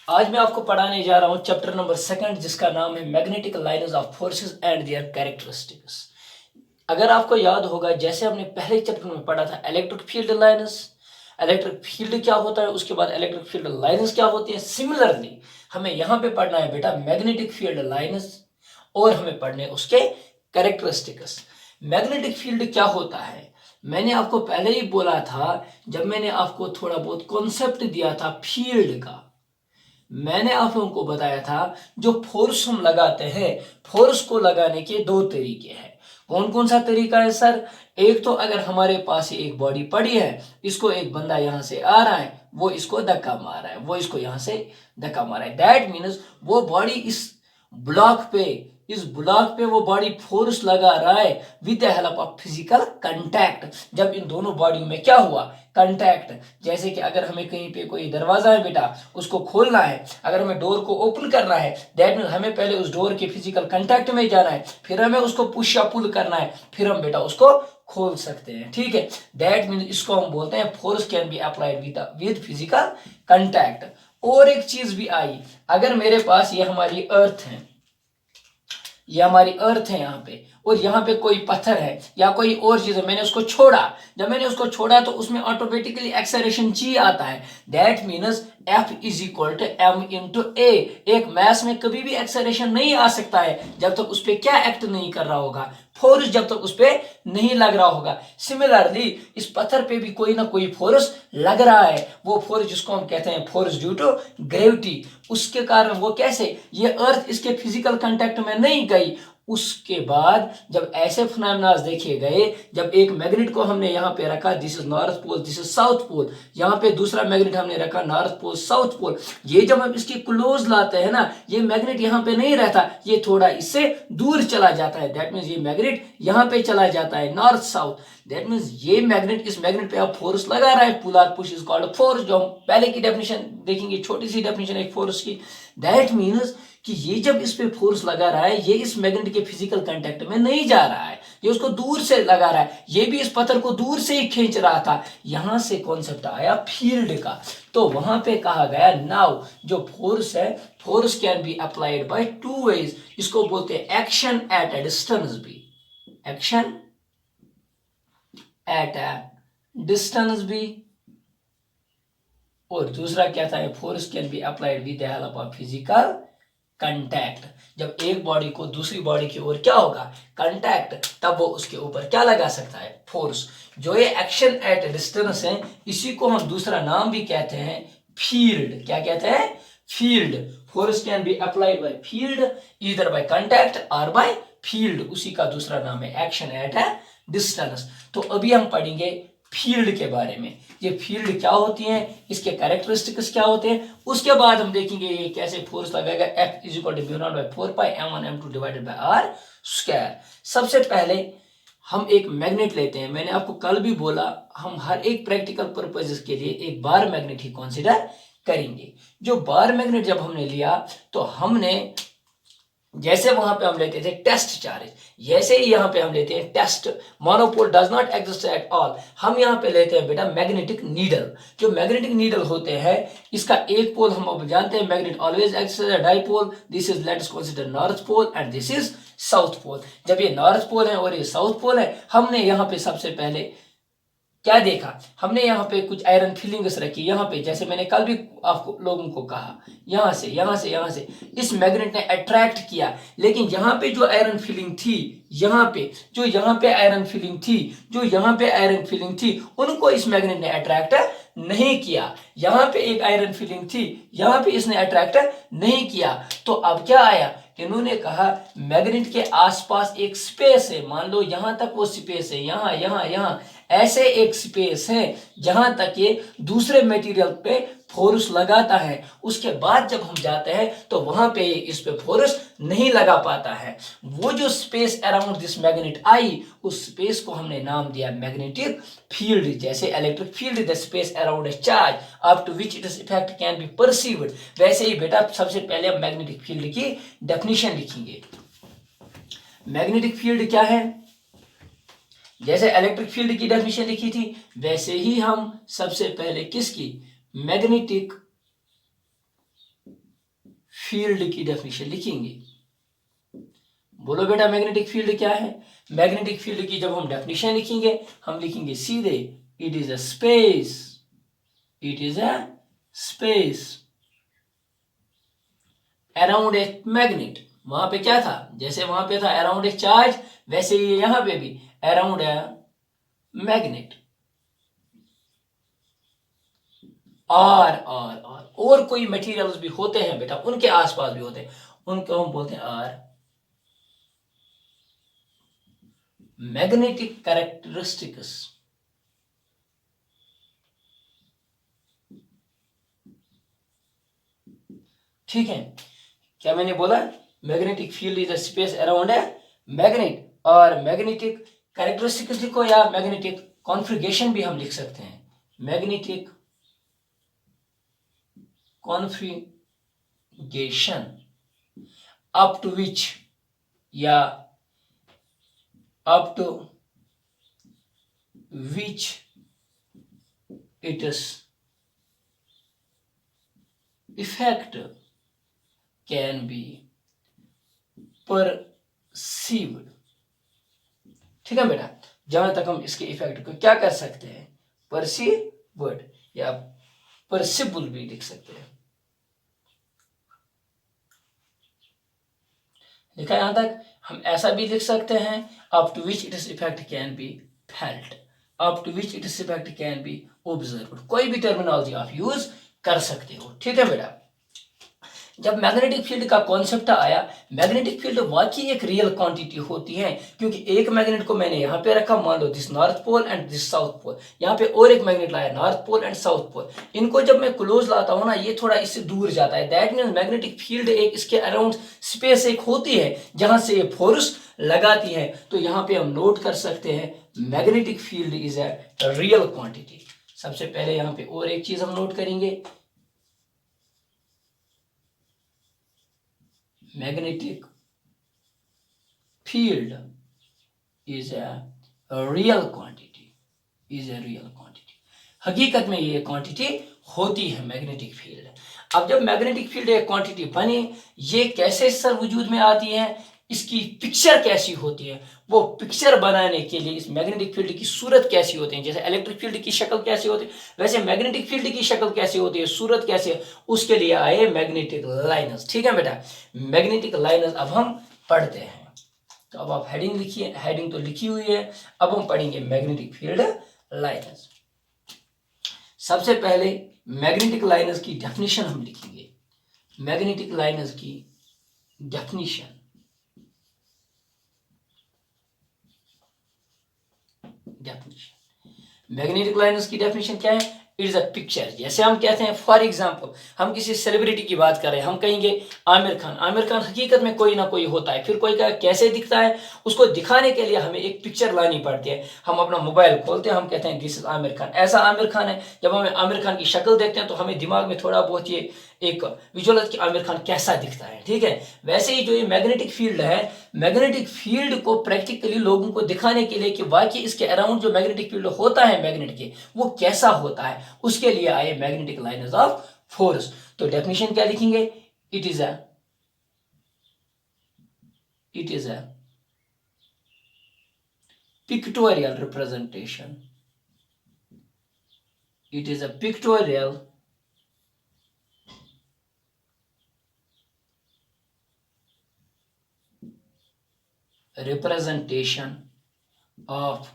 आज मैं आपको पढ़ाने जा रहा हूं चैप्टर नंबर 2 जिसका नाम है magnetic lines of forces and there characteristics. अगर आपको याद होगा, जैसे हमने पहले चैप्टर में पढ़ा था electric field lines, electric field क्या होता है, उसके बाद इलेक्ट्रिक फील्ड लाइन्स क्या होती है। सिमिलरली हमें यहाँ पे पढ़ना है बेटा मैग्नेटिक फील्ड लाइन्स और हमें पढ़ने उसके कैरेक्टरिस्टिक्स। मैग्नेटिक फील्ड क्या होता है, मैंने आपको पहले ही बोला था जब मैंने आपको थोड़ा बहुत कॉन्सेप्ट दिया था फील्ड का। मैंने आप लोगों को बताया था जो फोर्स हम लगाते हैं, फोर्स को लगाने के दो तरीके हैं। कौन कौन सा तरीका है सर? एक तो अगर हमारे पास एक बॉडी पड़ी है, इसको एक बंदा यहां से आ रहा है, वो इसको धक्का मार रहा है, वो इसको यहां से धक्का मार रहा है। दैट मीन्स वो बॉडी इस ब्लॉक पे वो बॉडी फोर्स लगा रहा है with the help of physical contact. जब इन दोनों बॉडियों में क्या हुआ, कांटेक्ट। जैसे कि अगर हमें कहीं पे कोई दरवाजा है बेटा, उसको खोलना है, अगर हमें डोर को ओपन करना है, दैट मीन हमें पहले उस डोर के फिजिकल कांटेक्ट में जाना है, फिर हमें उसको पुश या पुल करना है, फिर हम बेटा उसको खोल सकते हैं। ठीक है, दैट मीन इसको हम बोलते हैं force can be applied with physical contact. और एक चीज भी आई, अगर मेरे पास ये हमारी अर्थ है, ये हमारी अर्थ है यहाँ पे, और यहाँ पे कोई पत्थर है या कोई और चीज है, मैंने उसको छोड़ा, जब मैंने उसको छोड़ा तो उसमें ऑटोमेटिकली एक्सेलरेशन जी आता है। That means F is equal to M into A. एक मैस में कभी भी एक्सेलरेशन नहीं आ सकता है जब तक उस पर क्या एक्ट नहीं कर रहा होगा, फोर्स जब तक उस पर नहीं लग रहा होगा। सिमिलरली इस पत्थर पे भी कोई ना कोई फोर्स लग रहा है, वो फोर्स जिसको हम कहते हैं फोर्स ड्यू टू ग्रेविटी। उसके कारण वो कैसे, ये अर्थ इसके फिजिकल कांटेक्ट में नहीं गई। उसके बाद जब ऐसे फिनोमेना देखे गए, जब एक मैग्नेट को हमने यहाँ पे रखा, this is north pole, this is south pole, यहाँ पे दूसरा मैग्नेट हमने रखा नॉर्थ पोल साउथ पोल, ये जब हम इसके क्लोज लाते हैं ना, ये मैग्नेट यहाँ पे नहीं रहता, ये थोड़ा इससे दूर चला जाता है। दैट मीन्स ये मैग्नेट यहाँ पे चला जाता है नॉर्थ साउथ। दैट मीन्स ये मैग्नेट, इस मैग्नेट पे आप फोर्स लगा रहा है, पुल और पुश इज कॉल्ड फोर्स, जो हम पहले की डेफिनेशन देखेंगे, छोटी सी डेफिनेशन है फोर्स की। दैट मीन्स कि ये जब इस पे फोर्स लगा रहा है, ये इस मैग्नेट के फिजिकल कांटेक्ट में नहीं जा रहा है, ये उसको दूर से लगा रहा है, ये भी इस पत्थर को दूर से ही खींच रहा था। यहां से कॉन्सेप्ट आया फील्ड का। तो वहां पे कहा गया नाउ जो फोर्स है, force can be applied by two ways. इसको बोलते हैं एक्शन एट अ डिस्टेंस भी, एक्शन एट अ डिस्टेंस भी, और दूसरा क्या था, force can be applied with the help of physical contact. जब एक बॉडी को दूसरी बॉडी की ओर क्या होगा, कांटेक्ट, तब वो उसके ऊपर क्या लगा सकता है, फोर्स। जो ये एक्शन एट डिस्टेंस है, इसी को हम दूसरा नाम भी कहते हैं फील्ड। क्या कहते हैं, field. Force can be applied by field, either by contact और बाय फील्ड, उसी का दूसरा नाम है एक्शन एट ए डिस्टेंस। तो अभी हम पढ़ेंगे फील्ड के बारे में, ये फील्ड क्या होती है, इसके कैरेक्टरिस्टिक्स क्या होते हैं। उसके बाद हम देखेंगे ये कैसे फोर्स लगाएगा। F is equal to mu naught by 4 pi m1 m2 divided by r square. सबसे पहले हम एक मैग्नेट लेते हैं, मैंने आपको कल भी बोला हम हर एक प्रैक्टिकल पर्पजेस के लिए एक बार मैग्नेट ही कंसीडर करेंगे। जो बार मैग्नेट जब हमने लिया तो हमने जैसे वहां पे हम लेते थे टेस्ट चार्ज, जैसे ही यहाँ पे हम लेते हैं test monopole does not exist at all, हम यहाँ पे लेते हैं बेटा मैग्नेटिक नीडल। जो मैग्नेटिक नीडल होते हैं, इसका एक पोल हम अब जानते हैं, magnet always acts as a dipole, this is let's consider north pole and this is south pole. जब ये नॉर्थ पोल है और ये साउथ पोल है, हमने यहाँ पे सबसे पहले क्या देखा, हमने यहाँ पे कुछ आयरन फिलिंग्स रखी यहाँ पे, जैसे मैंने कल भी आपको लोगों को कहा, यहाँ से यहाँ से यहाँ से इस मैग्नेट ने अट्रैक्ट किया, लेकिन यहाँ पे जो आयरन फिलिंग थी, यहाँ पे जो यहाँ पे आयरन फिलिंग थी, जो यहाँ पे आयरन फिलिंग थी, उनको इस मैग्नेट ने अट्रैक्ट नहीं किया। यहाँ पे एक आयरन फिलिंग थी, यहाँ पे इसने अट्रैक्ट नहीं किया। तो अब क्या आया, इन्होंने कहा मैग्नेट के आसपास एक स्पेस है, मान लो यहां तक वो स्पेस है, यहां यहां यहां ऐसे एक स्पेस है जहां तक ये दूसरे मटेरियल पे फोर्स लगाता है। उसके बाद जब हम जाते हैं तो वहां पे इस पे फोर्स नहीं लगा पाता है। वो जो space around this magnet I, उस स्पेस को हमने नाम दिया मैग्नेटिक फील्ड। जैसे electric field the space around a charge up to which its effect can be perceived, वैसे ही बेटा सबसे पहले हम मैग्नेटिक फील्ड की डेफिनेशन लिखेंगे। मैग्नेटिक फील्ड क्या है, जैसे इलेक्ट्रिक फील्ड की डेफिनेशन लिखी थी, वैसे ही हम सबसे पहले किसकी, मैग्नेटिक फील्ड की डेफिनेशन लिखेंगे। बोलो बेटा मैग्नेटिक फील्ड क्या है? मैग्नेटिक फील्ड की जब हम डेफिनेशन लिखेंगे, हम लिखेंगे सीधे it is a space, it is a space around a magnet. वहां पे क्या था? जैसे वहां पे था अराउंड ए चार्ज, वैसे ही यहां पे भी अराउंड ए मैग्नेट। और कोई मटेरियल्स भी होते हैं बेटा, उनके आसपास भी होते हैं, उनको हम बोलते हैं आर मैग्नेटिक कैरेक्टरिस्टिक्स। ठीक है, क्या मैंने बोला? Magnetic field is a space around a magnet, और मैग्नेटिक कैरेक्टरिस्टिक्स लिखो, या मैग्नेटिक कॉन्फ़िगरेशन भी हम लिख सकते हैं। मैग्नेटिक कॉन्फ़िगरेशन अप टू विच, या up to which its effect can be perceived। ठीक है बेटा, जहां तक हम इसके इफेक्ट को क्या कर सकते हैं? परसीव्ड या परसिबल भी लिख सकते हैं। लिखा यहां तक? हम ऐसा भी लिख सकते हैं up to which its effect can be felt, up to which its effect can be observed. कोई भी टर्मिनोलॉजी आप यूज कर सकते हो। ठीक है बेटा, जब मैग्नेटिक फील्ड का कॉन्सेप्ट आया, मैग्नेटिक फील्ड वाकई एक रियल क्वांटिटी होती है, क्योंकि एक मैग्नेट को मैंने यहाँ पे रखा, मान लो this north pole and this south pole, यहाँ पे और एक मैग्नेट लाया north pole and south pole. इनको जब मैं क्लोज लाता हूँ ना, ये थोड़ा इससे दूर जाता है, दैट मीन्स मैग्नेटिक फील्ड एक इसके अराउंड स्पेस एक होती है जहां से ये फोर्स लगाती है। तो यहाँ पे हम नोट कर सकते हैं magnetic field is a real quantity. सबसे पहले यहाँ पे और एक चीज हम नोट करेंगे, magnetic field is a real quantity, is a real quantity। हकीकत में ये क्वांटिटी होती है मैग्नेटिक फील्ड। अब जब मैग्नेटिक फील्ड एक क्वांटिटी बने, ये कैसे सर वजूद में आती है, इसकी पिक्चर कैसी होती है, वो पिक्चर बनाने के लिए इस मैग्नेटिक फील्ड की सूरत कैसी होती है, जैसे इलेक्ट्रिक फील्ड की शक्ल कैसी होती है, वैसे मैग्नेटिक फील्ड की शक्ल कैसी होती है, सूरत कैसी है, उसके लिए आए मैग्नेटिक लाइनर्स। ठीक है बेटा, मैग्नेटिक लाइनर्स अब हम पढ़ते हैं। तो अब आप हेडिंग लिखिए, हेडिंग तो लिखी हुई है, अब हम पढ़ेंगे मैग्नेटिक फील्ड लाइनर्स। सबसे पहले मैग्नेटिक लाइनर्स की डेफिनेशन हम लिखेंगे। मैग्नेटिक लाइनर्स की डेफिनेशन, मैग्नेटिक लाइनर्स की डेफिनेशन क्या है? It is a picture. जैसे हम कहते हैं, फॉर एग्जांपल हम किसी सेलिब्रिटी की बात कर रहे हैं, हम कहेंगे आमिर खान। आमिर खान हकीकत में कोई ना कोई होता है, फिर कोई का कैसे दिखता है, उसको दिखाने के लिए हमें एक पिक्चर लानी पड़ती है। हम अपना मोबाइल खोलते हैं, हम कहते हैं दिस इज आमिर खान, ऐसा आमिर खान है। जब हम आमिर खान की शक्ल देखते हैं तो हमें दिमाग में थोड़ा बहुत ये एक विजुअलाइज कि आमिर खान कैसा दिखता है। ठीक है, वैसे ही जो ये मैग्नेटिक फील्ड है, मैग्नेटिक फील्ड को प्रैक्टिकली लोगों को दिखाने के लिए कि वाकई इसके अराउंड जो मैग्नेटिक फील्ड होता है मैग्नेट के, वो कैसा होता है, उसके लिए आए मैग्नेटिक लाइनर्स ऑफ फोर्स। तो डेफिनेशन क्या लिखेंगे? It is a pictorial representation, it is a pictorial representation of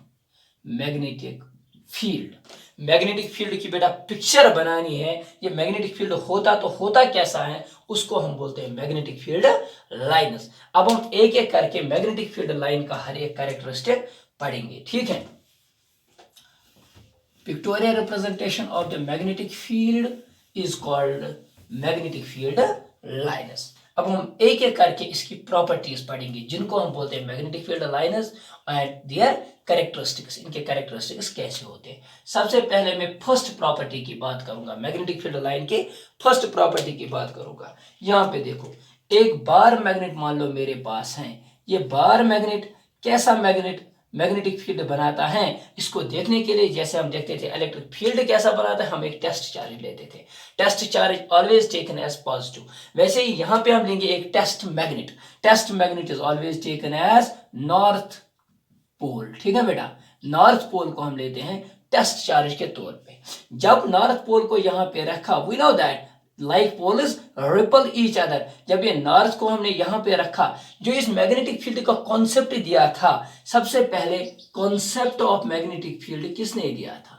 magnetic field. Magnetic field की बेटा पिक्चर बनानी है, ये मैग्नेटिक फील्ड होता तो होता कैसा है, उसको हम बोलते हैं मैग्नेटिक फील्ड लाइन्स। अब हम एक एक करके मैग्नेटिक फील्ड लाइन का हर एक कैरेक्टरिस्टिक पढ़ेंगे। ठीक है, pictorial representation of the magnetic field is called magnetic field lines. अब हम एक एक करके इसकी प्रॉपर्टीज पढ़ेंगे, जिनको हम बोलते हैं magnetic field lines and there characteristics. इनके कैरेक्टरिस्टिक्स कैसे होते हैं। सबसे पहले मैं फर्स्ट प्रॉपर्टी की बात करूंगा, मैग्नेटिक फील्ड लाइन के फर्स्ट प्रॉपर्टी की बात करूंगा। यहाँ पे देखो, एक बार मैग्नेट मान लो मेरे पास है, ये बार मैग्नेट कैसा मैग्नेट? मैग्नेटिक फील्ड बनाता है, इसको देखने के लिए जैसे हम देखते थे इलेक्ट्रिक फील्ड कैसा बनाता है, हम एक टेस्ट चार्ज लेते थे। Test charge always taken as positive. वैसे ही यहाँ पे हम लेंगे एक test magnet. Test magnet is always taken as north pole. ठीक है बेटा, नॉर्थ पोल को हम लेते हैं टेस्ट चार्ज के तौर पे। जब नॉर्थ पोल को यहाँ पे रखा, we know that like poles repel each other, जब ये नॉर्थ को हमने यहाँ पे रखा, जो इस मैग्नेटिक फील्ड का कॉन्सेप्ट दिया था, सबसे पहले कॉन्सेप्ट ऑफ मैग्नेटिक फील्ड किसने दिया था?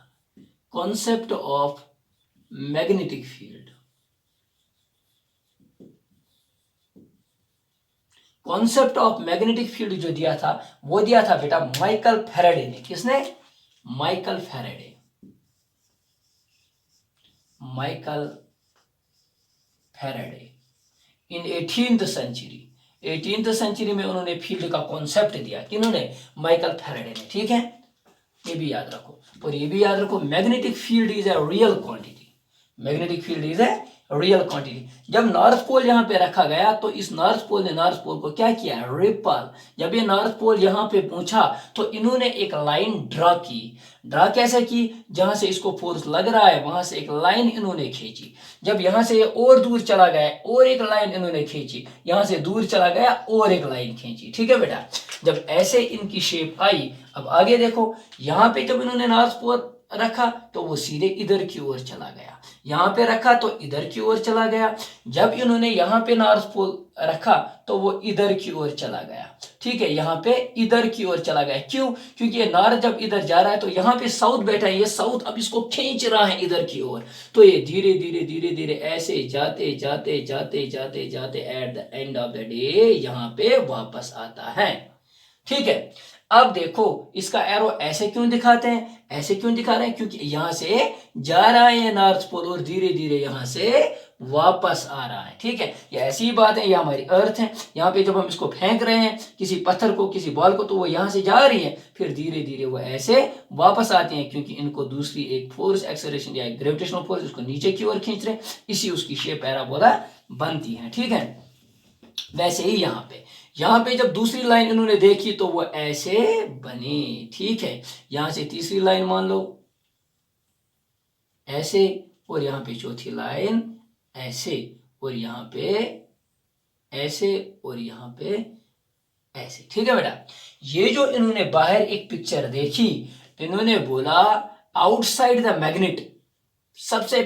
Concept of magnetic field, concept of magnetic field जो दिया था वो दिया था बेटा माइकल फैराडे ने। किसने? Michael Faraday. माइकल फैराडे इन 18th सेंचुरी, 18th सेंचुरी में उन्होंने फील्ड का कॉन्सेप्ट दिया। किन्होंने? माइकल फैराडे ने। ठीक है, ये भी याद रखो। और ये भी याद रखो, magnetic field is a real quantity. Magnetic field is a real quantity. जब नॉर्थ पोल यहाँ पे रखा गया तो इस नॉर्थ पोल ने नॉर्थ पोल को क्या किया? रिपल। जब ये नॉर्थ पोल यहाँ पे पहुंचा तो इन्होंने एक लाइन ड्रा की। ड्रा कैसे की? जहां से इसको फोर्स लग रहा है वहां से एक लाइन इन्होंने खींची। जब यहां से और दूर चला गया और एक लाइन इन्होंने खींची, यहां से दूर चला गया और एक लाइन खींची। ठीक है बेटा, जब ऐसे इनकी शेप आई, अब आगे देखो, यहां पे जब इन्होंने नॉर्थ पोल रखा तो वो सीधे इधर की ओर चला गया, यहां पे रखा तो इधर की ओर चला गया। जब इन्होंने यहां पे नॉर्थ पोल रखा तो वो इधर की ओर चला गया। ठीक है, यहां पे इधर की ओर चला गया। क्यों? क्योंकि ये नॉर्थ जब इधर जा रहा है तो यहां पे साउथ बैठा है, ये साउथ अब इसको खींच रहा है इधर की ओर, तो ये धीरे धीरे धीरे धीरे ऐसे जाते जाते जाते जाते जाते at the end of the day यहां पे वापस आता है। ठीक है, अब देखो इसका एरो ऐसे क्यों दिखाते हैं? ऐसे क्यों दिखा रहे हैं? क्योंकि यहां से जा रहा है नॉर्थ पोल और धीरे धीरे यहां से वापस आ रहा है। ठीक है, ये ऐसी बात है, ये हमारी अर्थ है। यहाँ पे जब हम इसको फेंक रहे हैं किसी पत्थर को, किसी बॉल को, तो वो यहां से जा रही है, फिर धीरे धीरे वो ऐसे वापस आते हैं, क्योंकि इनको दूसरी एक फोर्स, एक्सेलरेशन या ग्रेविटेशनल फोर्स उसको नीचे की ओर खींच रहे हैं, इसी उसकी शेप पैराबोला बनती है। ठीक है, वैसे ही यहाँ पे जब दूसरी लाइन इन्होंने देखी तो वो ऐसे बनी। ठीक है, यहां से तीसरी लाइन मान लो ऐसे, और यहां पे चौथी लाइन ऐसे, और यहां पे ऐसे, और यहां पे ऐसे। ठीक है बेटा, ये जो इन्होंने बाहर एक पिक्चर देखी, इन्होंने बोला आउटसाइड द मैग्नेट, सबसे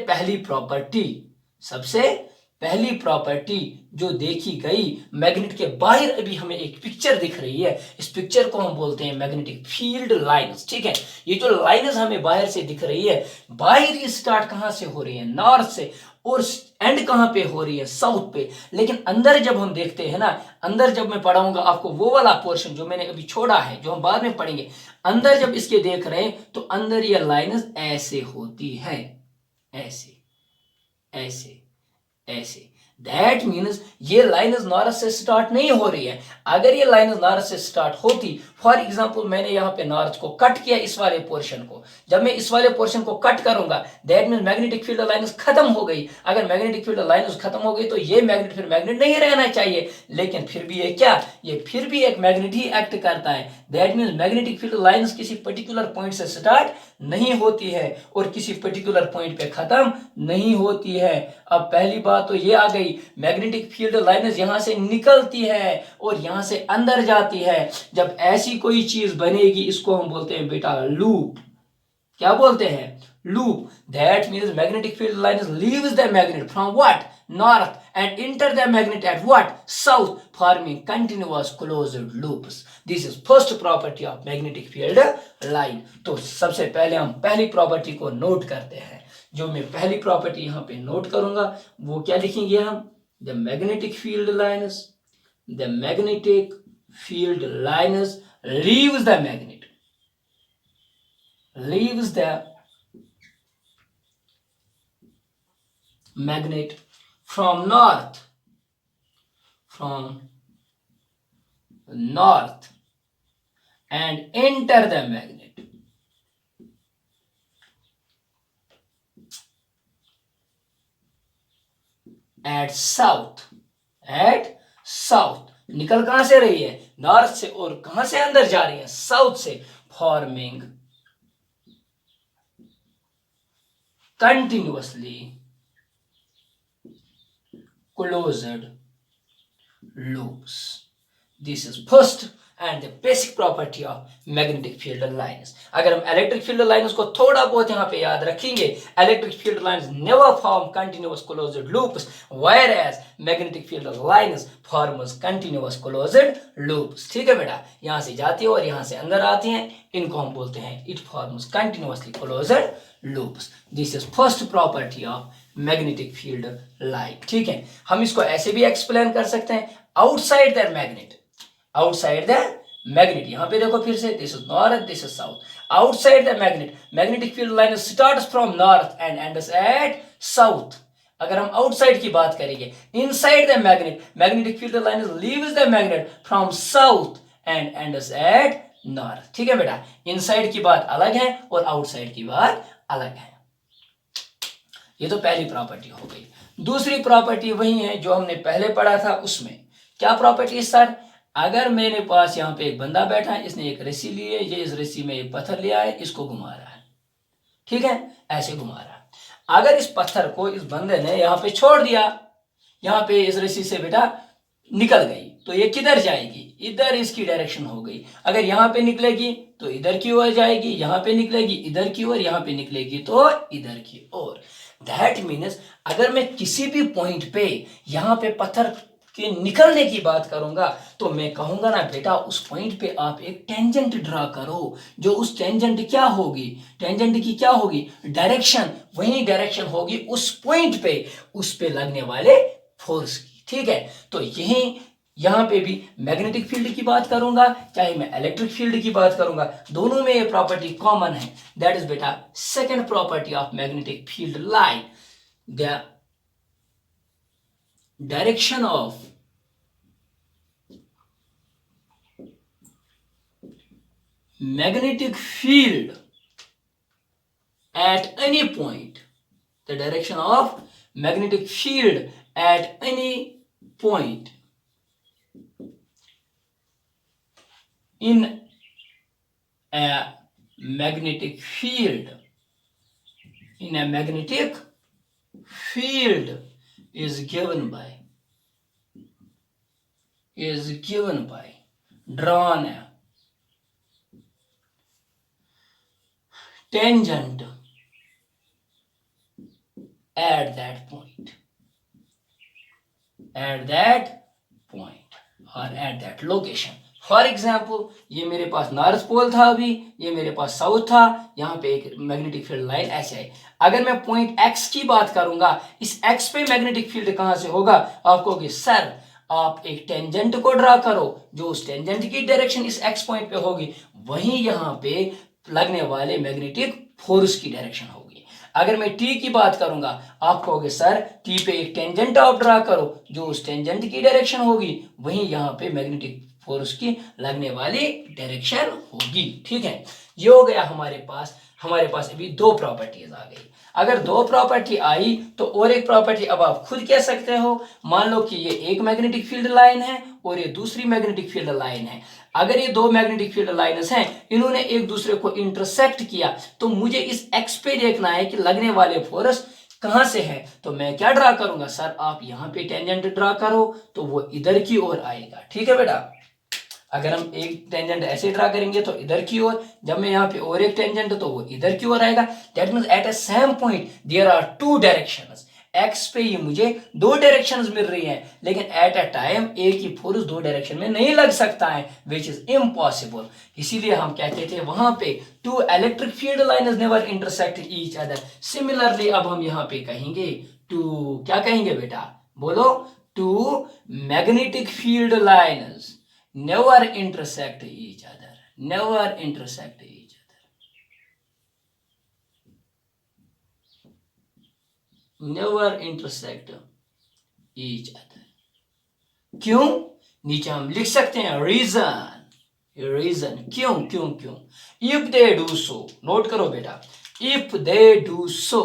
पहली प्रॉपर्टी जो देखी गई मैग्नेट के बाहर, अभी हमें एक पिक्चर दिख रही है, इस पिक्चर को हम बोलते हैं मैग्नेटिक फील्ड लाइंस। ठीक है, ये जो लाइंस हमें बाहर से दिख रही है, बाहर ये स्टार्ट कहां से हो रही है? नॉर्थ से, और एंड कहां पे हो रही है? साउथ पे। लेकिन अंदर जब हम देखते हैं ना, अंदर जब मैं पढ़ाऊंगा आपको वो वाला पोर्शन जो मैंने अभी छोड़ा है, जो हम बाद में पढ़ेंगे, अंदर जब इसके देख रहे हैं तो अंदर ये लाइंस ऐसे होती है, ऐसे ऐसे ऐसे। दैट मीन्स ये लाइन नॉर्थ से स्टार्ट नहीं हो रही है। अगर ये लाइन नॉर्थ से स्टार्ट होती, फॉर एग्जांपल मैंने यहाँ पे नॉर्थ को कट किया, इस वाले पोर्शन को, जब मैं इस वाले पोर्शन को कट करूंगा, that means magnetic field lines खत्म हो गई। अगर मैग्नेटिक फील्ड लाइन्स खत्म हो गई तो ये मैग्नेट फिर मैग्नेट नहीं रहना चाहिए, लेकिन फिर भी ये क्या, ये फिर भी एक मैग्नेट ही एक्ट करता है। That means magnetic field lines किसी पर्टिकुलर पॉइंट से स्टार्ट नहीं होती है और किसी पर्टिकुलर पॉइंट पे खत्म नहीं होती है। अब पहली बात तो ये आ गई, मैग्नेटिक फील्ड लाइन्स यहां से निकलती है और यहां से अंदर जाती है। जब ऐसी कोई चीज बनेगी इसको हम बोलते हैं बेटा लूप। क्या बोलते हैं? Loop. That means magnetic field lines leaves the magnet from what? north and enter the magnet at what? south, forming continuous closed loops. This is first property of magnetic field line. तो सबसे पहले हम पहली property को note करते हैं। जो मैं पहली प्रॉपर्टी यहाँ पे नोट करूंगा वो क्या लिखेंगे हम? the magnetic field lines leaves the magnet from north and enter the magnet at south निकल कहां से रही है? नॉर्थ से। और कहां से अंदर जा रही है? साउथ से। Forming continuously closed loops. This is first and the basic property of magnetic field lines. अगर हम electric field lines को थोड़ा बहुत यहाँ पे याद रखेंगे, electric field lines never form continuous closed loops, whereas magnetic field lines forms continuous closed loops. ठीक है बेटा, यहाँ से जाती है और यहाँ से अंदर आती हैं, इनको हम बोलते हैं it forms continuously closed loops. This is first property of magnetic field line. ठीक है, हम इसको ऐसे भी एक्सप्लेन कर सकते हैं, outside the magnet, outside the magnet. यहां पे देखो फिर से, this is north, this is south. Outside the magnet, magnetic field line starts from north and ends at south. अगर हम आउटसाइड की बात करेंगे, inside the magnet, magnetic field line leaves the magnet from south and ends at north. ठीक है बेटा, inside की बात अलग है और आउटसाइड की बात अलग है। ये तो पहली प्रॉपर्टी हो गई। दूसरी प्रॉपर्टी वही है जो हमने पहले पढ़ा था, उसमें क्या प्रॉपर्टी सर? अगर मेरे पास यहाँ पे एक बंदा बैठा है, इसने एक रस्सी ली है, ये इस रस्सी में एक पत्थर लिया है, इसको घुमा रहा है, ठीक है, ऐसे घुमा रहा है। अगर इस पत्थर को इस बंदे ने यहाँ पे छोड़ दिया, यहाँ पे इस रस्सी से बेटा निकल गई, तो ये किधर जाएगी? इधर इसकी डायरेक्शन हो गई। अगर यहाँ पे निकलेगी तो इधर की ओर जाएगी, यहाँ पे निकलेगी इधर की ओर, यहाँ पे निकलेगी तो इधर की ओर। दैट मीन्स अगर मैं किसी भी पॉइंट पे यहाँ पे पत्थर के निकलने की बात करूंगा तो मैं कहूंगा ना बेटा, उस पॉइंट पे आप एक टेंजेंट ड्रा करो, जो उस टेंजेंट क्या होगी, टेंजेंट की क्या होगी? डायरेक्शन। वही डायरेक्शन होगी उस पॉइंट पे, उस पे लगने वाले फोर्स की। ठीक है, तो यही यहां पे भी मैग्नेटिक फील्ड की बात करूंगा, चाहे मैं इलेक्ट्रिक फील्ड की बात करूंगा, दोनों में ये प्रॉपर्टी कॉमन है। दैट इज बेटा second property of magnetic field line, the direction of magnetic field at any point, the direction of magnetic field at any point in a magnetic field, in a magnetic field is given by drawn a tangent at that point or at that location. For example, ये मेरे पास north pole था, अभी ये मेरे पास south था, यहाँ पे एक मैग्नेटिक फील्ड लाइन ऐसे है। अगर मैं पॉइंट एक्स की बात करूंगा, इस एक्स पे मैग्नेटिक फील्ड कहां से होगा? आप कहोगे सर आप एक टेंजेंट को ड्रा करो, जो उस टेंजेंट की डायरेक्शन इस एक्स पॉइंट पे होगी, वहीं यहाँ पे लगने वाले मैग्नेटिक फोर्स की डायरेक्शन होगी। अगर मैं टी की बात करूंगा, आप कहोगे सर टी पे एक टेंजेंट आप ड्रा करो, जो उस टेंजेंट की डायरेक्शन होगी, वहीं यहाँ पे मैग्नेटिक फोर्स की लगने वाली डायरेक्शन होगी। ठीक है, ये हो गया हमारे पास अभी दो प्रॉपर्टीज आ गई। अगर दो प्रॉपर्टी आई तो और एक प्रॉपर्टी अब आप खुद कह सकते हो। मान लो कि ये एक मैग्नेटिक फील्ड लाइन है और ये दूसरी मैग्नेटिक फील्ड लाइन है। अगर ये दो मैग्नेटिक फील्ड लाइन्स हैं, इन्होंने एक दूसरे को इंटरसेक्ट किया, तो मुझे इस एक्स पे देखना है कि लगने वाले फोर्स कहां से है। तो मैं क्या ड्रा करूंगा? सर आप यहां पे टेंजेंट ड्रा करो तो वो इधर की ओर आएगा। ठीक है बेटा, अगर हम एक टेंजेंट ऐसे ड्रा करेंगे तो इधर की ओर, जब मैं यहाँ पे और एक टेंजेंट तो वो इधर की ओर आएगा। That means at a same point there are two directions. X पे ये मुझे दो डायरेक्शंस मिल रही हैं, लेकिन एट अ टाइम एक ही फोर्स दो डायरेक्शन में नहीं लग सकता है, विच इज इम्पॉसिबल। इसीलिए हम कहते थे वहां पे two electric field lines never intersect each other. Similarly अब हम यहाँ पे कहेंगे टू, क्या कहेंगे बेटा? बोलो, two magnetic field lines never intersect each other, never intersect each other, never intersect each other। क्यों? नीचे हम लिख सकते हैं रीजन। क्यों क्यों क्यों? if they do so, note करो बेटा, if they do so,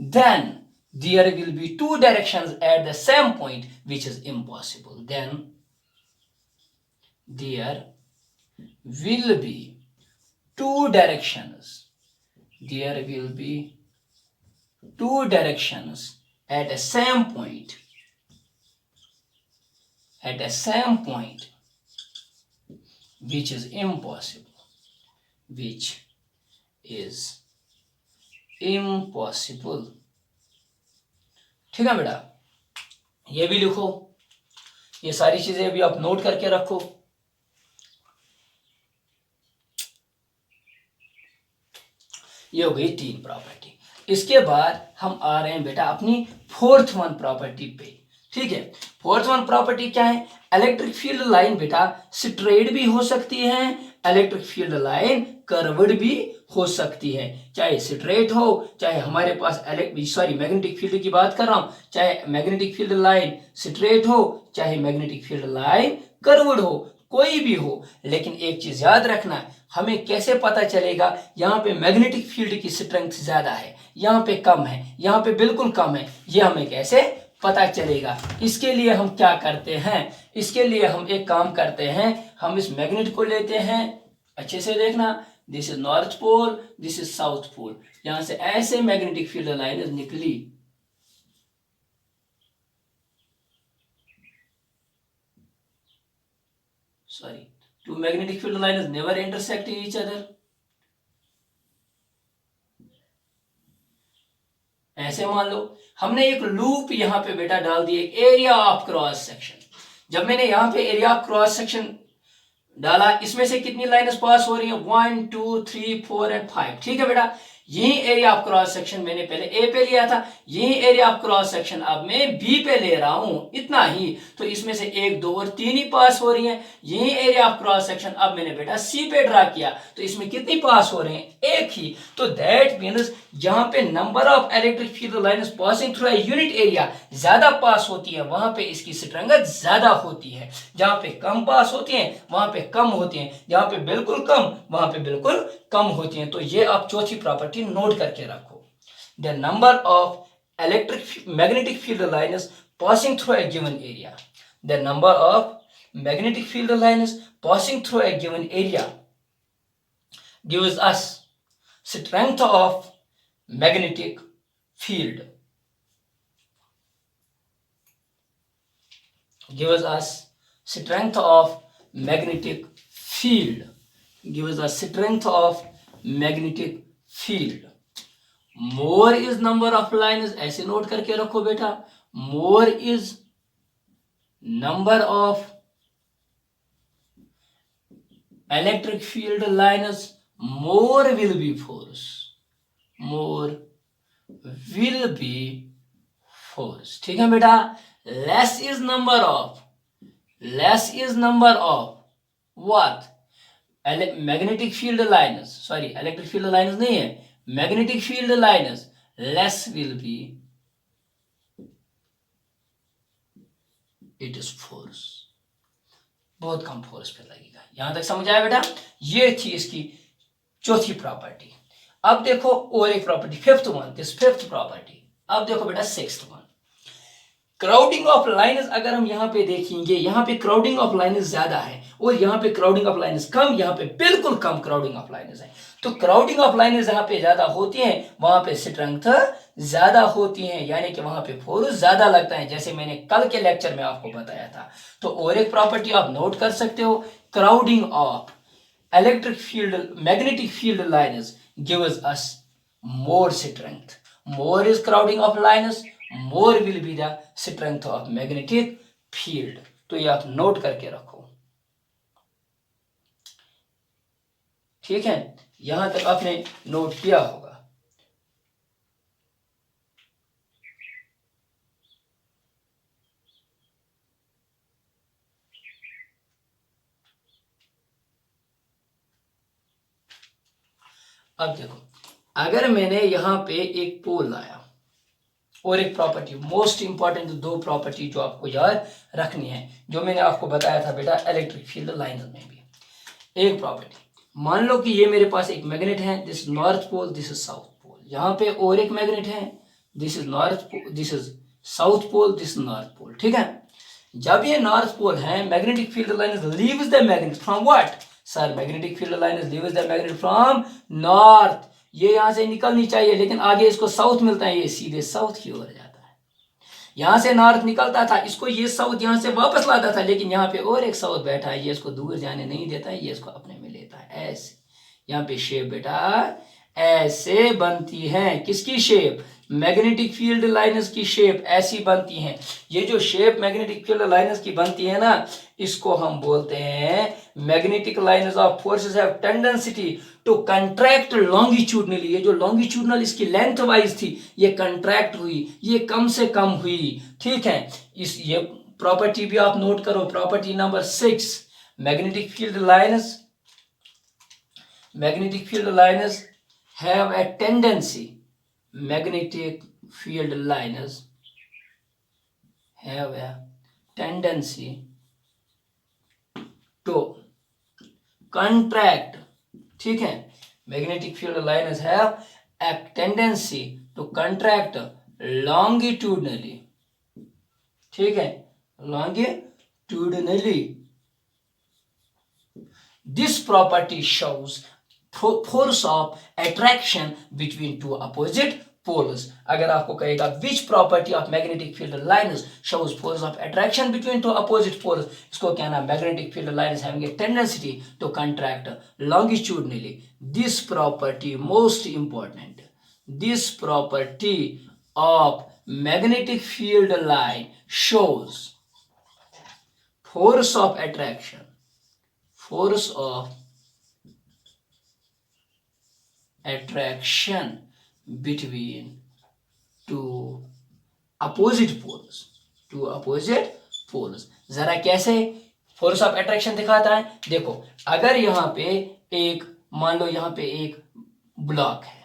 then there will be two directions at the same point, which is impossible. Then there will be two directions. There will be two directions at the same point. At the same point, which is impossible. Which is impossible. ठीक है बेटा, ये भी लिखो, ये सारी चीजें भी आप नोट करके रखो। ये हो गई 3 प्रॉपर्टी। इसके बाद हम आ रहे हैं बेटा अपनी 4th वन प्रॉपर्टी पे। ठीक है, 4th वन प्रॉपर्टी क्या है? इलेक्ट्रिक फील्ड लाइन बेटा स्ट्रेट भी हो सकती है, इलेक्ट्रिक फील्ड लाइन कर्व्ड भी हो सकती है। चाहे स्ट्रेट हो, चाहे हमारे पास मैग्नेटिक फील्ड की बात कर रहा हूं, चाहे मैग्नेटिक फील्ड लाइन स्ट्रेट हो, चाहे मैग्नेटिक फील्ड लाइन कर्व्ड हो, कोई भी हो। लेकिन एक चीज याद रखना, हमें कैसे पता चलेगा यहाँ पे मैग्नेटिक फील्ड की स्ट्रेंथ ज्यादा है, यहाँ पे कम है, यहाँ पे बिल्कुल कम है, ये हमें कैसे पता चलेगा? इसके लिए हम क्या करते हैं? इसके लिए हम एक काम करते हैं, हम इस मैग्नेट को लेते हैं, अच्छे से देखना, this is north pole, this is south pole, यहां से ऐसे मैग्नेटिक फील्ड लाइन निकली, sorry, two magnetic field lines never intersect each other. ऐसे मान लो हमने एक लूप यहां पे बेटा डाल दी, एक एरिया ऑफ क्रॉस सेक्शन। जब मैंने यहां पे एरिया ऑफ क्रॉस सेक्शन डाला, इसमें से कितनी लाइन्स पास हो रही हैं? 1 2 3 4 एंड 5। ठीक है बेटा, यही एरिया ऑफ क्रॉस सेक्शन मैंने पहले ए पे लिया था, यही एरिया ऑफ क्रॉस सेक्शन अब मैं बी पे ले रहा हूं, इतना ही। तो इसमें से 1 2 और 3 ही पास हो रही हैं। यही एरिया ऑफ क्रॉस सेक्शन अब मैंने बेटा सी पे ड्रा किया, तो इसमें कितनी पास हो रहे हैं? एक ही। तो दैट मीन्स जहां पे number of electric field lines passing through a unit area ज्यादा पास होती है, वहां पे इसकी स्ट्रेंथ ज्यादा होती है। जहां पे कम पास होती है वहां पे कम होती है, जहां पे बिल्कुल कम वहां पे बिल्कुल कम होती है। तो ये आप चौथी प्रॉपर्टी नोट करके रखो। The number of electric magnetic field lines passing through a given area, the number of magnetic field lines passing through a given area gives us strength of magnetic field, gives us strength of magnetic field, gives us strength of magnetic field. More is number of lines, ऐसे note करके रखो बेटा, more is number of electric field lines, more will be force, more will be force। ठीक है बेटा, less is number of what? Magnetic field lines, sorry, electric field lines नहीं है, magnetic field lines, less will be it is force, बहुत कम force पे लगेगा। यहां तक समझ आया बेटा? ये थी इसकी चौथी प्रॉपर्टी। अब देखो और एक property, 5th one, this 5th property. अब देखो बेटा 6th one, crowding of lines. अगर हम यहाँ पे देखेंगे, यहाँ पे क्राउडिंग ऑफ लाइन्स ज्यादा है और यहाँ पे क्राउडिंग ऑफ लाइन्स कम, यहाँ पे बिल्कुल कम क्राउडिंग ऑफ लाइन्स है। तो क्राउडिंग ऑफ लाइन्स जहाँ पे ज्यादा होती है वहां पे स्ट्रेंथ ज्यादा होती है, यानी कि वहां पे फोर्स ज्यादा लगता है, जैसे मैंने कल के लेक्चर में आपको बताया था। तो और एक प्रॉपर्टी आप नोट कर सकते हो, crowding of electric field magnetic field lines gives us more strength. More is crowding of lines, more will be the strength of magnetic field. तो ये आप नोट करके रखो। ठीक है, यहां तक आपने नोट किया होगा। अब देखो, अगर मैंने यहां पे एक पोल लाया और एक प्रॉपर्टी, मोस्ट इंपॉर्टेंट 2 प्रॉपर्टी जो आपको याद रखनी है, जो मैंने आपको बताया था बेटा इलेक्ट्रिक फील्ड लाइन में भी। एक प्रॉपर्टी, मान लो कि ये मेरे पास एक मैग्नेट है, this north pole, this is south pole, यहाँ पे और एक मैग्नेट है, this is north, this is south pole, this north pole, ठीक है। जब ये नॉर्थ पोल है, magnetic field lines leaves the magnet from what sir, magnetic field lines leaves the magnet from north. ये यहां से निकलनी चाहिए, लेकिन आगे इसको साउथ मिलता है, ये सीधे साउथ की ओर जाता है। यहां से नॉर्थ निकलता था, इसको ये साउथ यहां से वापस लाता था, लेकिन यहाँ पे और एक साउथ बैठा है, ये इसको दूर जाने नहीं देता है, ये इसको अपने में लेता है। ऐसे यहाँ पे शेप बेटा ऐसे बनती है, किसकी शेप, मैग्नेटिक फील्ड लाइन्स की शेप ऐसी बनती है। ये जो शेप मैग्नेटिक फील्ड लाइन्स की बनती है ना, इसको हम बोलते हैं magnetic lines of forces have tendency to contract longitudinally. ये जो लॉन्गिट्यूडनल इसकी लेंथ वाइज थी, ये कंट्रैक्ट हुई, ये कम से कम हुई, ठीक है। इस ये प्रॉपर्टी भी आप नोट करो, property number 6, magnetic field lines, magnetic field lines have a tendency, magnetic field lines have a tendency to contract, ठीक है। magnetic field lines have a tendency to contract longitudinally, ठीक है, longitudinally. This property shows force of attraction between two opposite poles. अगर आपको कहेगा which property of magnetic field lines shows force of attraction between two opposite poles, इसको कहना magnetic field lines having a tendency to contract longitudinally. This property most important. This property of magnetic field line shows force of attraction, force of attraction between two opposite poles, two opposite poles. जरा कैसे force of attraction दिखाता है, देखो अगर यहाँ पे एक, मान लो यहाँ पे एक ब्लॉक है,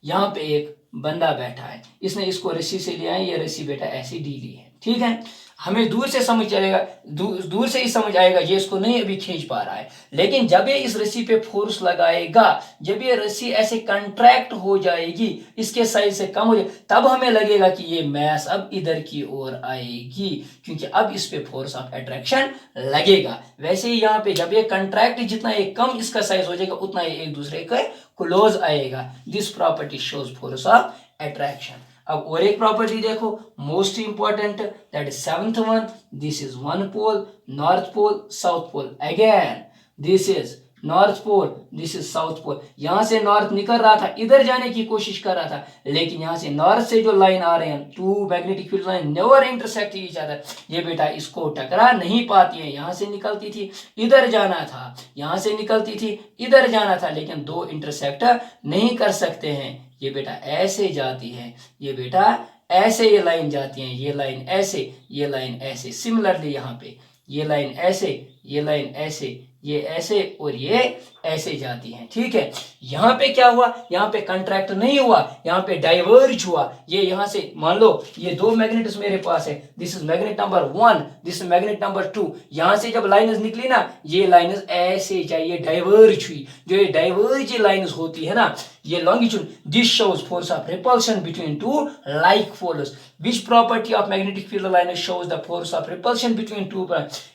यहाँ पे एक बंदा बैठा है, इसने इसको रस्सी से लिया है, ये रस्सी बेटा ऐसी ढीली है, ठीक है। हमें दूर से समझ चलेगा, दूर से ही समझ आएगा ये इसको नहीं अभी खींच पा रहा है, लेकिन जब ये इस रस्सी पे फोर्स लगाएगा, जब ये रस्सी ऐसे कंट्रैक्ट हो जाएगी, इसके साइज से कम हो जाए, तब हमें लगेगा कि ये मैस अब इधर की ओर आएगी, क्योंकि अब इस पे फोर्स ऑफ अट्रैक्शन लगेगा। वैसे ही यहाँ पे जब ये कंट्रैक्ट, जितना ये कम इसका साइज हो जाएगा, उतना ये एक दूसरे के क्लोज आएगा। This property shows force of attraction. अब और एक प्रॉपर्टी देखो, most important, that is 7th one, this is one pole, north pole, south pole, again this is north pole, this is south pole. यहां से north निकल रहा था, इधर जाने की कोशिश कर रहा था, लेकिन यहां से नॉर्थ से जो लाइन आ रहे हैं, two magnetic field line never intersect each other, ये बेटा इसको टकरा नहीं पाती है। यहां से निकलती थी, इधर जाना था, यहां से निकलती थी, इधर जाना था, लेकिन दो इंटरसेक्ट नहीं कर सकते हैं। ये बेटा ऐसे जाती है, ये बेटा ऐसे, ये लाइन जाती है, ये लाइन ऐसे, ये लाइन ऐसे। सिमिलरली यहाँ पे ये लाइन ऐसे, ये लाइन ऐसे, ये ऐसे और ये ऐसे जाती हैं, ठीक है। यहाँ पे क्या हुआ, यहाँ पे कंट्रैक्ट नहीं हुआ, यहाँ पे डाइवर्ज हुआ। ये यहाँ से मान लो ये दो मैग्नेट्स मेरे पास है, this is magnet number 1, this is magnet number 2। यहाँ से जब लाइन्स निकली ना, ये लाइन्स ऐसे चाहिए डाइवर्ज हुई। जो ये डाइवर्ज लाइन्स होती है ना, ये longitude, this shows force of repulsion between two like poles. Which property of magnetic field line shows the force of repulsion between two,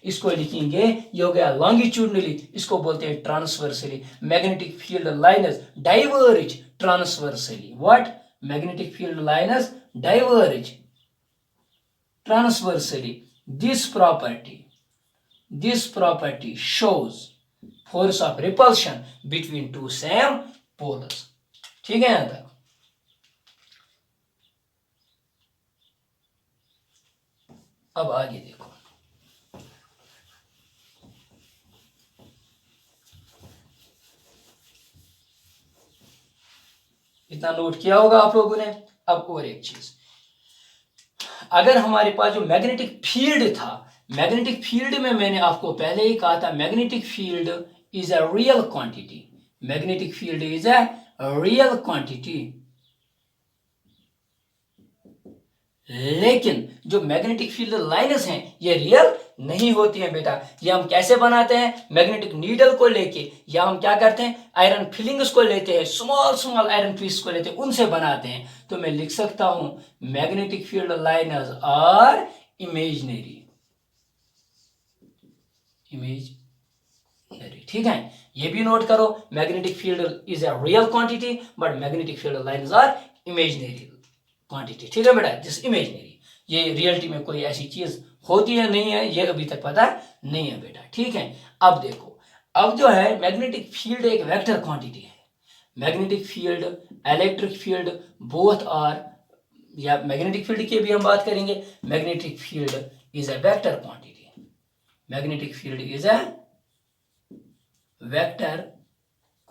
इसको लिखेंगे, ये हो गया लॉन्गिट्यूडनली, इसको बोलते हैं transversely. Magnetic field lines diverge transversely. What, magnetic field lines diverge transversely. This property shows force of repulsion between two same poles. ठीक है, यहां तक। अब आगे देखो, इतना नोट किया होगा आप लोगों ने। अब और एक चीज, अगर हमारे पास जो मैग्नेटिक फील्ड था, मैग्नेटिक फील्ड में मैंने आपको पहले ही कहा था, magnetic field is a real quantity. Magnetic field is a real quantity, लेकिन जो मैग्नेटिक फील्ड लाइन्स हैं ये रियल नहीं होती हैं बेटा। ये हम कैसे बनाते हैं, मैग्नेटिक नीडल को लेके, या हम क्या करते हैं आयरन फिलिंग्स को लेते हैं, स्मॉल स्मॉल आयरन पीस को लेते हैं, उनसे बनाते हैं। तो मैं लिख सकता हूं magnetic field lines are imaginary, imaginary, ठीक है। ये भी नोट करो, magnetic field is a real quantity but magnetic field lines are imaginary quantity, ठीक है बेटा, जिस इमेजिनरी। ये रियलिटी में कोई ऐसी चीज होती है नहीं है, ये अभी तक पता नहीं है बेटा, ठीक है। अब देखो, अब जो है मैग्नेटिक फील्ड एक वेक्टर क्वांटिटी है। Magnetic field, electric field both are, या मैग्नेटिक फील्ड की भी हम बात करेंगे, magnetic field is a vector quantity, magnetic field is a vector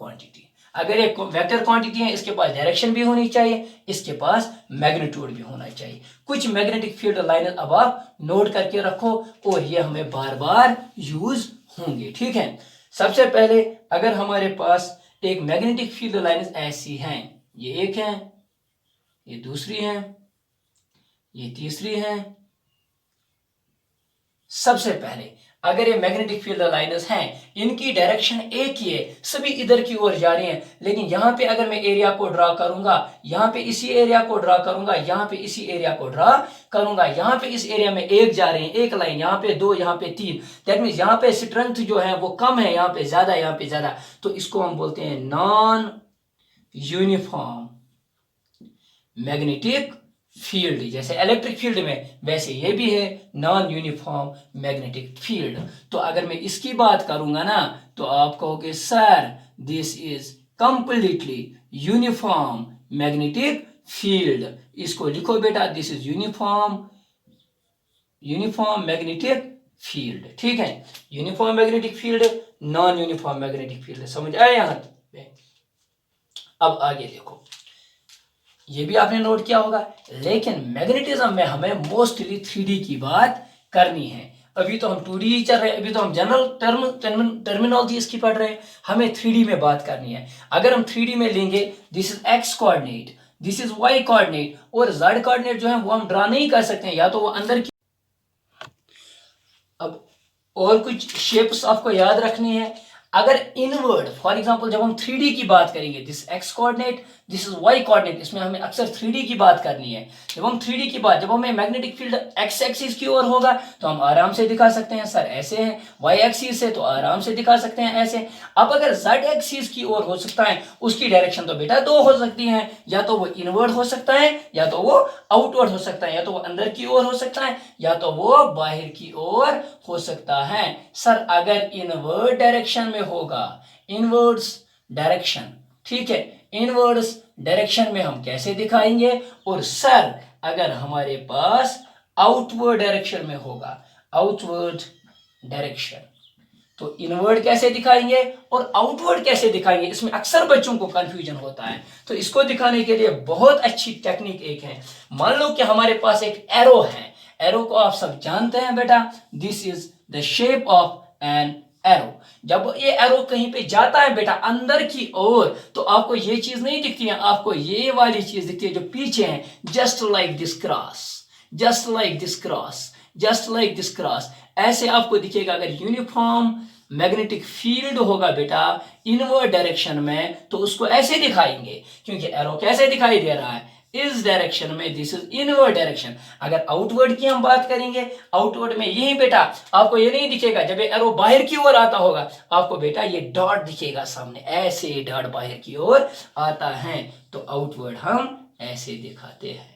quantity. अगर एक वेक्टर क्वांटिटी है, इसके पास डायरेक्शन भी होनी चाहिए, इसके पास मैग्नीट्यूड भी होना चाहिए। कुछ मैग्नेटिक फील्ड लाइन अब आप नोट करके रखो और ये हमें बार बार यूज होंगे, ठीक है। सबसे पहले अगर हमारे पास एक मैग्नेटिक फील्ड लाइन्स ऐसी हैं, ये एक है, ये दूसरी है, ये तीसरी है। सबसे पहले अगर ये मैग्नेटिक फील्ड लाइन्स हैं, इनकी डायरेक्शन एक ही है, सभी इधर की ओर जा रही हैं, लेकिन यहां पे अगर मैं एरिया को ड्रा करूंगा, यहां पे इसी एरिया को ड्रा करूंगा, यहां पे इसी एरिया को ड्रा करूंगा, यहां पे इस एरिया में एक जा रहे हैं, एक लाइन, यहां पे दो, यहां पे तीन, दैट मींस यहां पे स्ट्रेंथ जो है वो कम है, यहां पे ज्यादा, यहां पे ज्यादा, तो इसको हम बोलते हैं नॉन यूनिफॉर्म मैग्नेटिक फील्ड। जैसे इलेक्ट्रिक फील्ड में वैसे ये भी है नॉन यूनिफॉर्म मैग्नेटिक फील्ड। तो अगर मैं इसकी बात करूंगा ना, तो आप कहोगे sir this is completely uniform magnetic field. इसको लिखो बेटा, this is uniform magnetic field, ठीक है। Uniform magnetic field, non uniform magnetic field, समझ आया यहां पे। अब आगे देखो, ये भी आपने नोट किया होगा, लेकिन मैग्नेटिज्म में हमें मोस्टली 3D की बात करनी है। अभी तो हम 2D ही चल रहे हैं, अभी तो हम जनरल टर्मिनोलॉजी इसकी पढ़ रहे हैं, हमें 3D में बात करनी है। अगर हम 3D में लेंगे, this is X coordinate, this is Y coordinate, और जेड कोऑर्डिनेट जो है वो हम ड्रा नहीं कर सकते हैं, या तो वो अंदर की। अब और कुछ शेप्स आपको याद रखनी है। अगर इनवर्ड, फॉर एग्जांपल जब हम 3D की बात करेंगे, this X coordinate, this is Y coordinate, इसमें हमें अक्सर 3D की बात करनी है। जब हम 3D की बात, जब हमें मैग्नेटिक फील्ड एक्स एक्सिस की ओर होगा तो हम आराम से दिखा सकते हैं सर ऐसे हैं, वाई एक्सिस से तो आराम से दिखा सकते हैं ऐसे। अब अगर जेड एक्सिस की ओर हो सकता है, उसकी डायरेक्शन तो बेटा दो हो सकती है, या तो वो इनवर्ड हो सकता है, या तो वो आउटवर्ड हो सकता है, या तो वो अंदर की ओर हो सकता है, या तो वो बाहर की ओर हो सकता है। सर अगर इनवर्ड डायरेक्शन में होगा, इनवर्ड्स डायरेक्शन, ठीक है, इनवर्ड्स डायरेक्शन में हम कैसे दिखाएंगे। और सर अगर हमारे पास आउटवर्ड डायरेक्शन में होगा, आउटवर्ड डायरेक्शन, तो इनवर्ड कैसे दिखाएंगे और आउटवर्ड कैसे दिखाएंगे, इसमें अक्सर बच्चों को कंफ्यूजन होता है। तो इसको दिखाने के लिए बहुत अच्छी टेक्निक एक है। मान लो कि हमारे पास एक एरो है, एरो को आप सब जानते हैं बेटा, this is the shape of an arrow. जब ये एरो कहीं पे जाता है बेटा अंदर की ओर, तो आपको ये चीज नहीं दिखती है, आपको ये वाली चीज दिखती है जो पीछे है, just like this cross, just like this cross, just like this cross, ऐसे आपको दिखेगा। अगर यूनिफॉर्म मैग्नेटिक फील्ड होगा बेटा इनवर्ड डायरेक्शन में, तो उसको ऐसे दिखाएंगे, क्योंकि एरो कैसे दिखाई दे रहा है, इस डायरेक्शन में, दिस इज इनवर्ड डायरेक्शन। अगर आउटवर्ड की हम बात करेंगे, आउटवर्ड में यही बेटा आपको ये नहीं दिखेगा, जब ये एरो बाहर की ओर आता होगा आपको बेटा ये डॉट दिखेगा सामने, ऐसे डॉट बाहर की ओर आता है, तो आउटवर्ड हम ऐसे दिखाते हैं।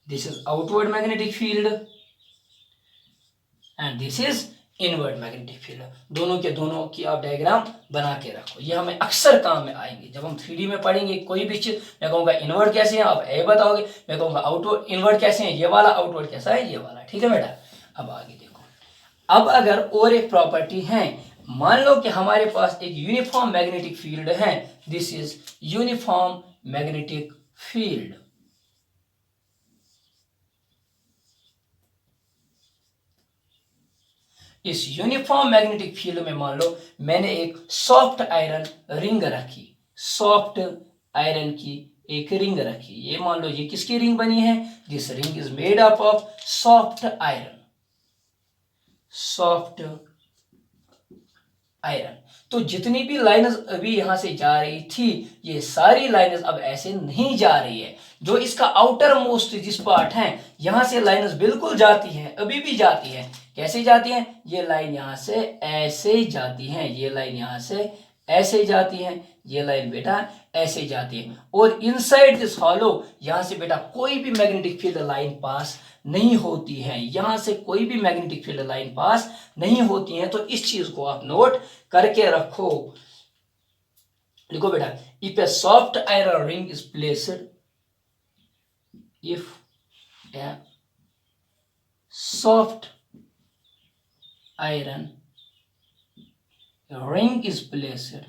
This is outward magnetic field and this is inward magnetic field. दोनों के दोनों की आप डायग्राम बना के रखो, ये हमें अक्सर काम में आएंगे। जब हम 3D में पढ़ेंगे कोई भी चीज, मैं कहूँगा इनवर्ड कैसे है, आप ए बताओगे, मैं कहूँगा आउटवर्ड इनवर्ड कैसे है, ये वाला, आउटवर्ड कैसा है, ये वाला, ठीक है बेटा। अब आगे देखो, अब अगर और एक प्रॉपर्टी है, मान लो कि हमारे पास एक यूनिफॉर्म मैग्नेटिक फील्ड है, this is uniform magnetic field. इस यूनिफॉर्म मैग्नेटिक फील्ड में मान लो मैंने एक सॉफ्ट आयरन रिंग रखी, सॉफ्ट आयरन की एक रिंग रखी, ये मान लो ये किसकी रिंग बनी है, this ring is made up of soft iron, soft iron. तो जितनी भी लाइन्स अभी यहां से जा रही थी ये सारी लाइन्स अब ऐसे नहीं जा रही है, जो इसका आउटर मोस्ट जिस पार्ट है यहां से लाइन्स बिल्कुल जाती हैं, अभी भी जाती है। कैसे जाती हैं, ये लाइन यहां से ऐसे जाती हैं, ये लाइन यहां से ऐसे जाती है, ये लाइन बेटा ऐसे जाती है, और इनसाइड दिस हॉलो यहां से बेटा कोई भी मैग्नेटिक फील्ड लाइन पास नहीं होती है, यहां से कोई भी मैग्नेटिक फील्ड लाइन पास नहीं होती है। तो इस चीज को आप नोट करके रखो। लिखो बेटा, if A soft iron ring is placed, if A soft iron ring is placed,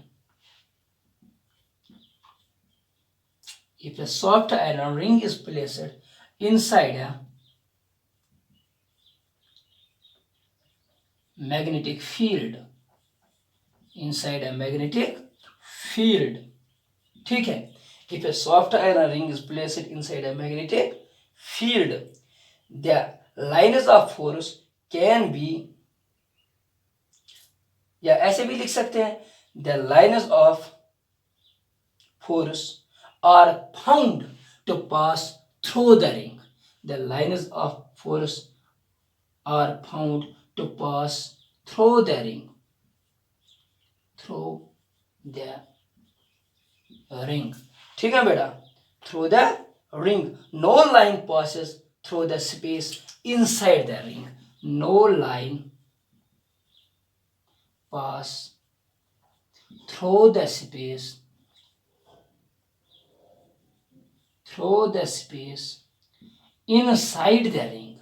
if a soft iron ring is placed inside a magnetic field, inside a magnetic field, ठीक है, if a soft iron ring is placed inside a magnetic field, the lines of force can be, या ऐसे भी लिख सकते हैं, the lines of force are found to pass through the ring, the lines of force are found to pass through the ring, through the ring, ठीक है बेटा, through the ring, no line passes through the space inside the ring, no line pass through the space, through the space inside the ring,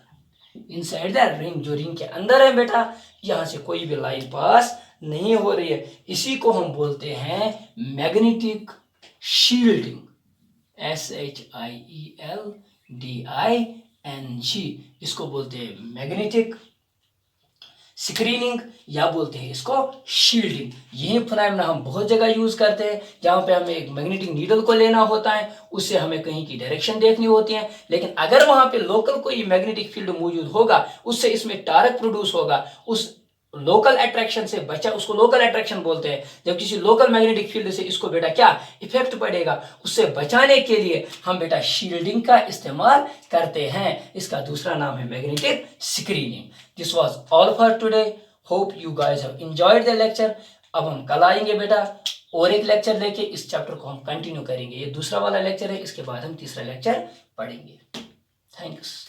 inside the ring, जो ring के अंदर है बेटा यहां से कोई भी लाइन पास नहीं हो रही है, इसी को हम बोलते हैं मैग्नेटिक शील्डिंग, SHIELDING, इसको बोलते हैं मैग्नेटिक स्क्रीनिंग या बोलते हैं इसको शील्डिंग। यही फिनोमेना हम बहुत जगह यूज करते हैं, जहां पे हमें एक मैग्नेटिक नीडल को लेना होता है, उससे हमें कहीं की डायरेक्शन देखनी होती है, लेकिन अगर वहां पे लोकल कोई मैग्नेटिक फील्ड मौजूद होगा उससे इसमें टार्क प्रोड्यूस होगा, उस लोकल अट्रैक्शन से बचा, उसको लोकल अट्रैक्शन बोलते हैं। जब किसी लोकल मैग्नेटिक फील्ड से इसको बेटा क्या इफेक्ट पड़ेगा, उससे बचाने के लिए हम बेटा शील्डिंग का इस्तेमाल करते हैं, इसका दूसरा नाम है magnetic screening. This was all for today, hope you guys have enjoyed the lecture. अब हम कल आएंगे बेटा और एक लेक्चर लेके, इस चैप्टर को हम कंटिन्यू करेंगे, ये दूसरा वाला लेक्चर है, इसके बाद हम तीसरा लेक्चर पढ़ेंगे। थैंक्स।